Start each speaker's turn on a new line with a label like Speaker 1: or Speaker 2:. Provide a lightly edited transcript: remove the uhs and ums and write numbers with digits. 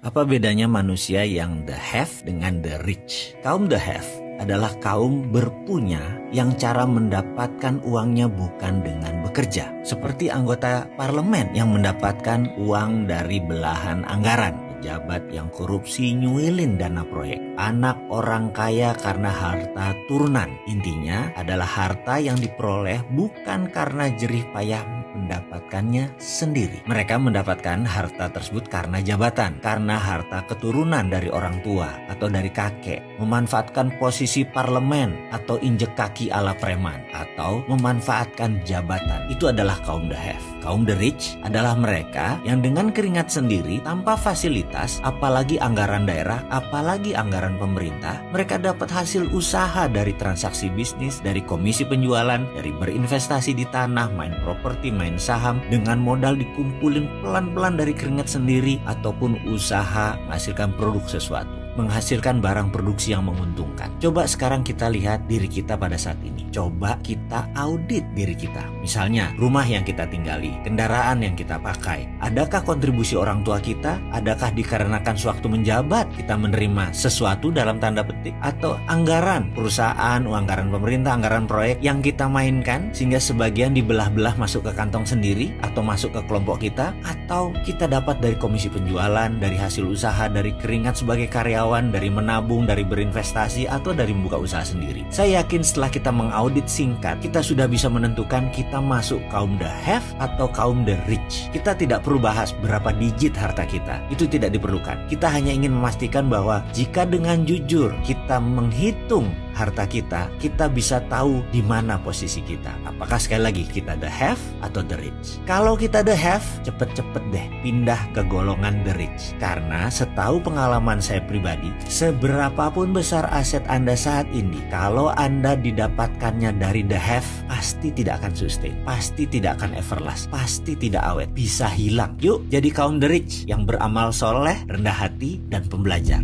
Speaker 1: Apa bedanya manusia yang the have dengan the rich? Kaum the have adalah kaum berpunya yang cara mendapatkan uangnya bukan dengan bekerja. Seperti anggota parlemen yang mendapatkan uang dari belahan anggaran. Pejabat yang korupsi nyuilin dana proyek. Anak orang kaya karena harta turunan. Intinya adalah harta yang diperoleh bukan karena jerih payah mendapatkannya sendiri. Mereka mendapatkan harta tersebut karena jabatan, karena harta keturunan dari orang tua atau dari kakek, memanfaatkan posisi parlemen atau injek kaki ala preman, atau memanfaatkan jabatan. Itu adalah kaum the have. Kaum the rich adalah mereka yang dengan keringat sendiri tanpa fasilitas, apalagi anggaran daerah, apalagi anggaran pemerintah, mereka dapat hasil usaha dari transaksi bisnis, dari komisi penjualan, dari berinvestasi di tanah, main properti, main saham, dengan modal dikumpulin pelan-pelan dari keringat sendiri, ataupun usaha menghasilkan produk sesuatu, menghasilkan barang produksi yang menguntungkan. Coba sekarang kita lihat diri kita pada saat ini. Coba kita audit diri kita. Misalnya, rumah yang kita tinggali, kendaraan yang kita pakai. Adakah kontribusi orang tua kita? Adakah dikarenakan sewaktu menjabat kita menerima sesuatu dalam tanda petik? Atau anggaran perusahaan, anggaran pemerintah, anggaran proyek yang kita mainkan sehingga sebagian dibelah-belah masuk ke kantong sendiri atau masuk ke kelompok kita? Atau kita dapat dari komisi penjualan, dari hasil usaha, dari keringat sebagai karyawan, dari menabung, dari berinvestasi, atau dari membuka usaha sendiri. Saya yakin setelah kita mengaudit singkat, kita sudah bisa menentukan kita masuk kaum the have atau kaum the rich. Kita tidak perlu bahas berapa digit harta kita. Itu tidak diperlukan. Kita hanya ingin memastikan bahwa jika dengan jujur kita menghitung harta kita bisa tahu di mana posisi kita. Apakah sekali lagi kita the have atau the rich? Kalau kita the have, cepet-cepet deh pindah ke golongan the rich. Karena setahu pengalaman saya pribadi, seberapapun besar aset Anda saat ini, kalau Anda didapatkannya dari the have, pasti tidak akan sustain, pasti tidak akan everlast, pasti tidak awet, bisa hilang. Yuk jadi kaum the rich yang beramal soleh, rendah hati, dan pembelajar.